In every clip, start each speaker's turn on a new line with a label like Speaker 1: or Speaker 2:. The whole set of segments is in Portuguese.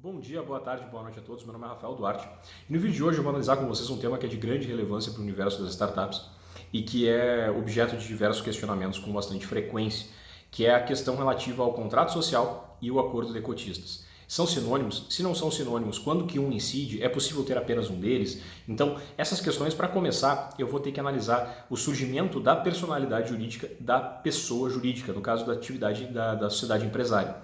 Speaker 1: Bom dia, boa tarde, boa noite a todos. Meu nome é Rafael Duarte. E no vídeo de hoje eu vou analisar com vocês um tema que é de grande relevância para o universo das startups e que é objeto de diversos questionamentos com bastante frequência, que é a questão relativa ao contrato social e o acordo de cotistas. São sinônimos? Se não são sinônimos, quando que um incide? É possível ter apenas um deles? Então, essas questões, para começar, eu vou ter que analisar o surgimento da personalidade jurídica da pessoa jurídica, no caso da atividade da sociedade empresária.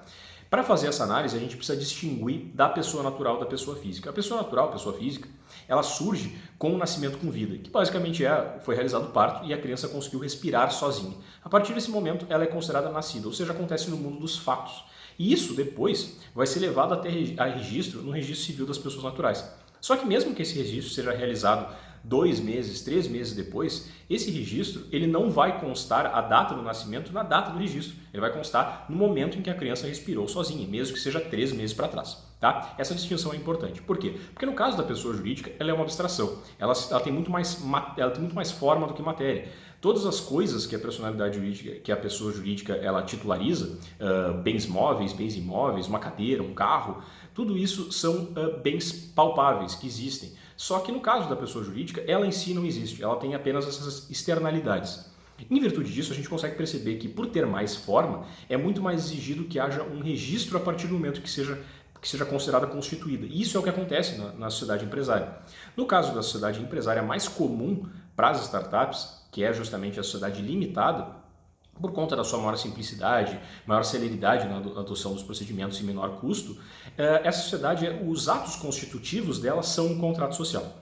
Speaker 1: Para fazer essa análise, a gente precisa distinguir da pessoa natural da pessoa física. A pessoa natural, a pessoa física, ela surge com o nascimento com vida, que basicamente foi realizado o parto e a criança conseguiu respirar sozinha. A partir desse momento, ela é considerada nascida, ou seja, acontece no mundo dos fatos. E isso, depois, vai ser levado até a registro no registro civil das pessoas naturais. Só que mesmo que esse registro seja realizado 2 meses, 3 meses depois, esse registro ele não vai constar a data do nascimento na data do registro. Ele vai constar no momento em que a criança respirou sozinha, mesmo que seja 3 meses para trás. Tá? Essa distinção é importante. Por quê? Porque no caso da pessoa jurídica, ela é uma abstração. Ela tem muito mais forma do que matéria. Todas as coisas que a personalidade jurídica, que a pessoa jurídica ela titulariza, bens móveis, bens imóveis, uma cadeira, um carro, tudo isso são bens palpáveis que existem. Só que no caso da pessoa jurídica, ela em si não existe, ela tem apenas essas externalidades. Em virtude disso, a gente consegue perceber que, por ter mais forma, é muito mais exigido que haja um registro a partir do momento que seja considerada constituída. E isso é o que acontece na sociedade empresária. No caso da sociedade empresária mais comum para as startups, que é justamente a sociedade limitada, por conta da sua maior simplicidade, maior celeridade na adoção dos procedimentos e menor custo, essa sociedade, os atos constitutivos dela são um contrato social,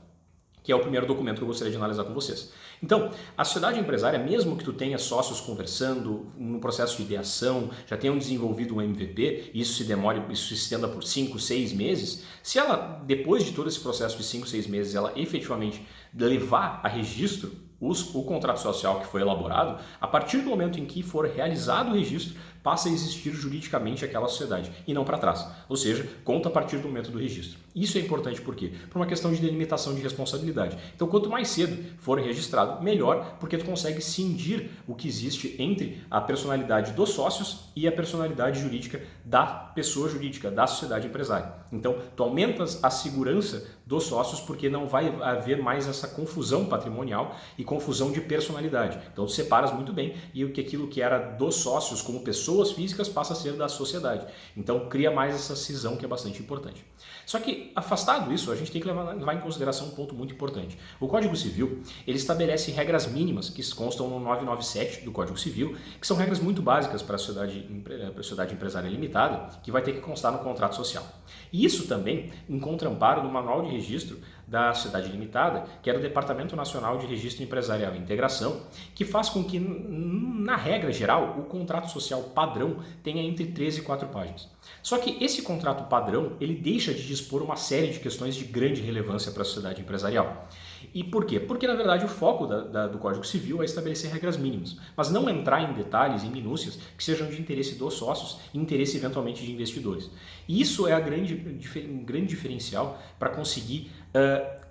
Speaker 1: que é o primeiro documento que eu gostaria de analisar com vocês. Então, a sociedade empresária, mesmo que tu tenha sócios conversando no processo de ideação, já tenham desenvolvido um MVP, e isso se estenda por 5, 6 meses, se ela, depois de todo esse processo de 5, 6 meses, ela efetivamente levar a registro o contrato social que foi elaborado, a partir do momento em que for realizado o registro, passa a existir juridicamente aquela sociedade e não para trás, ou seja, conta a partir do momento do registro. Isso é importante por quê? Por uma questão de delimitação de responsabilidade. Então, quanto mais cedo for registrado, melhor, porque tu consegue cindir o que existe entre a personalidade dos sócios e a personalidade jurídica da pessoa jurídica, da sociedade empresária. Então, tu aumentas a segurança dos sócios porque não vai haver mais essa confusão patrimonial e confusão de personalidade. Então, tu separas muito bem e aquilo que era dos sócios como pessoas físicas passa a ser da sociedade. Então, cria mais essa cisão que é bastante importante. Só que, afastado isso, a gente tem que levar em consideração um ponto muito importante. O Código Civil, ele estabelece regras mínimas que constam no 997 do Código Civil, que são regras muito básicas para a sociedade empresária limitada, que vai ter que constar no contrato social. E isso também encontra amparo no Manual de Registro da Sociedade Limitada, que é do Departamento Nacional de Registro Empresarial e Integração, que faz com que, na regra geral, o contrato social padrão tenha entre 13 e 4 páginas. Só que esse contrato padrão, ele deixa de dispor uma série de questões de grande relevância para a sociedade empresarial. E por quê? Porque, na verdade, o foco do Código Civil é estabelecer regras mínimas, mas não entrar em detalhes, em minúcias, que sejam de interesse dos sócios e interesse, eventualmente, de investidores. E isso é um grande diferencial para conseguir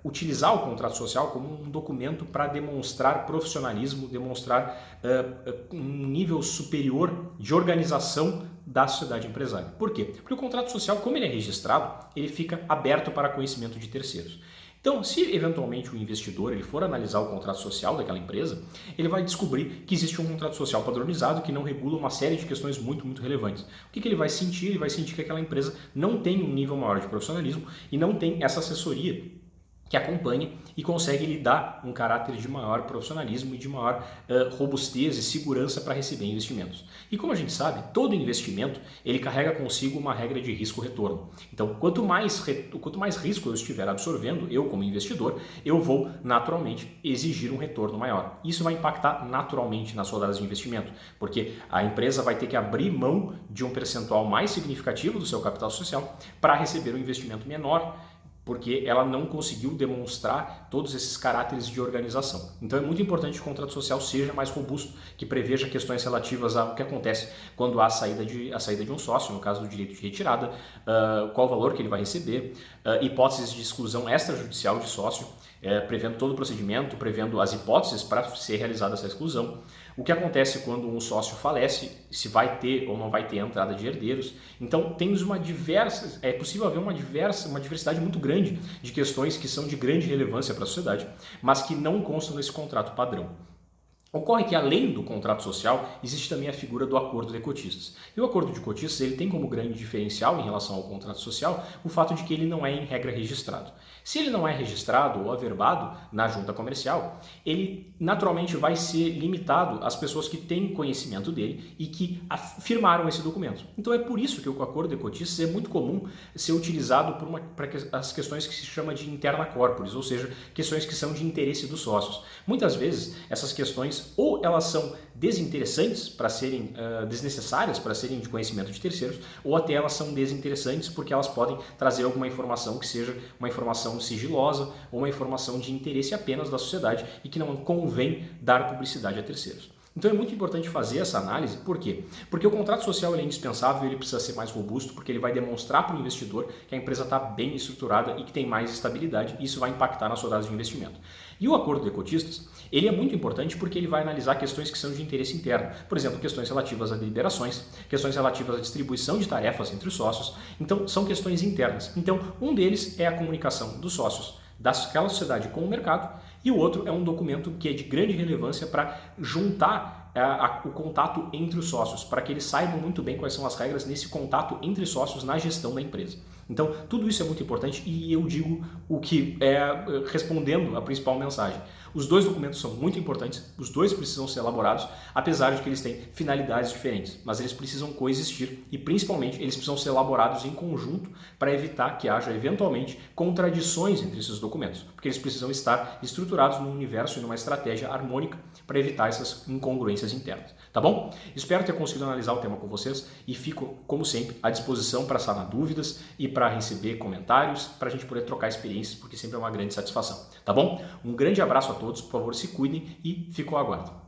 Speaker 1: utilizar o contrato social como um documento para demonstrar profissionalismo, demonstrar um nível superior de organização da sociedade empresária. Por quê? Porque o contrato social, como ele é registrado, ele fica aberto para conhecimento de terceiros. Então, se eventualmente o investidor ele for analisar o contrato social daquela empresa, ele vai descobrir que existe um contrato social padronizado que não regula uma série de questões muito, muito relevantes. O que ele vai sentir? Ele vai sentir que aquela empresa não tem um nível maior de profissionalismo e não tem essa assessoria que acompanha e consegue lhe dar um caráter de maior profissionalismo e de maior robustez e segurança para receber investimentos. E como a gente sabe, todo investimento ele carrega consigo uma regra de risco-retorno. Então, quanto mais risco eu estiver absorvendo, eu como investidor, eu vou naturalmente exigir um retorno maior. Isso vai impactar naturalmente nas rodadas de investimento, porque a empresa vai ter que abrir mão de um percentual mais significativo do seu capital social para receber um investimento menor, porque ela não conseguiu demonstrar todos esses caráteres de organização. Então é muito importante que o contrato social seja mais robusto, que preveja questões relativas ao que acontece quando há a saída de um sócio, no caso do direito de retirada, qual o valor que ele vai receber, hipóteses de exclusão extrajudicial de sócio, prevendo todo o procedimento, prevendo as hipóteses para ser realizada essa exclusão. O que acontece quando um sócio falece, se vai ter ou não vai ter entrada de herdeiros. Então, temos é possível haver uma diversidade muito grande de questões que são de grande relevância para a sociedade, mas que não constam nesse contrato padrão. Ocorre que, além do contrato social, existe também a figura do acordo de cotistas. E o acordo de cotistas ele tem como grande diferencial em relação ao contrato social o fato de que ele não é, em regra, registrado. Se ele não é registrado ou averbado na junta comercial, ele naturalmente vai ser limitado às pessoas que têm conhecimento dele e que firmaram esse documento. Então é por isso que o acordo de cotistas é muito comum ser utilizado para as questões que se chama de interna corporis, ou seja, questões que são de interesse dos sócios. Muitas vezes essas questões ou elas são desinteressantes para serem desnecessárias para serem de conhecimento de terceiros, ou até elas são desinteressantes porque elas podem trazer alguma informação que seja uma informação sigilosa ou uma informação de interesse apenas da sociedade e que não convém dar publicidade a terceiros. Então é muito importante fazer essa análise, por quê? Porque o contrato social ele é indispensável, ele precisa ser mais robusto, porque ele vai demonstrar para o investidor que a empresa está bem estruturada e que tem mais estabilidade, e isso vai impactar nas rodadas de investimento. E o acordo de cotistas, ele é muito importante porque ele vai analisar questões que são de interesse interno, por exemplo, questões relativas a deliberações, questões relativas à distribuição de tarefas entre os sócios, então são questões internas. Então um deles é a comunicação dos sócios daquela sociedade com o mercado, e o outro é um documento que é de grande relevância para juntar o contato entre os sócios, para que eles saibam muito bem quais são as regras nesse contato entre sócios na gestão da empresa. Então, tudo isso é muito importante e eu digo o que é respondendo a principal mensagem. Os dois documentos são muito importantes, os dois precisam ser elaborados, apesar de que eles têm finalidades diferentes, mas eles precisam coexistir e, principalmente, eles precisam ser elaborados em conjunto para evitar que haja, eventualmente, contradições entre esses documentos, porque eles precisam estar estruturados num universo e numa estratégia harmônica para evitar essas incongruências internas. Tá bom? Espero ter conseguido analisar o tema com vocês e fico, como sempre, à disposição para sanar dúvidas e para receber comentários, para a gente poder trocar experiências, porque sempre é uma grande satisfação. Tá bom? Um grande abraço a todos, por favor, se cuidem e fico ao aguardo.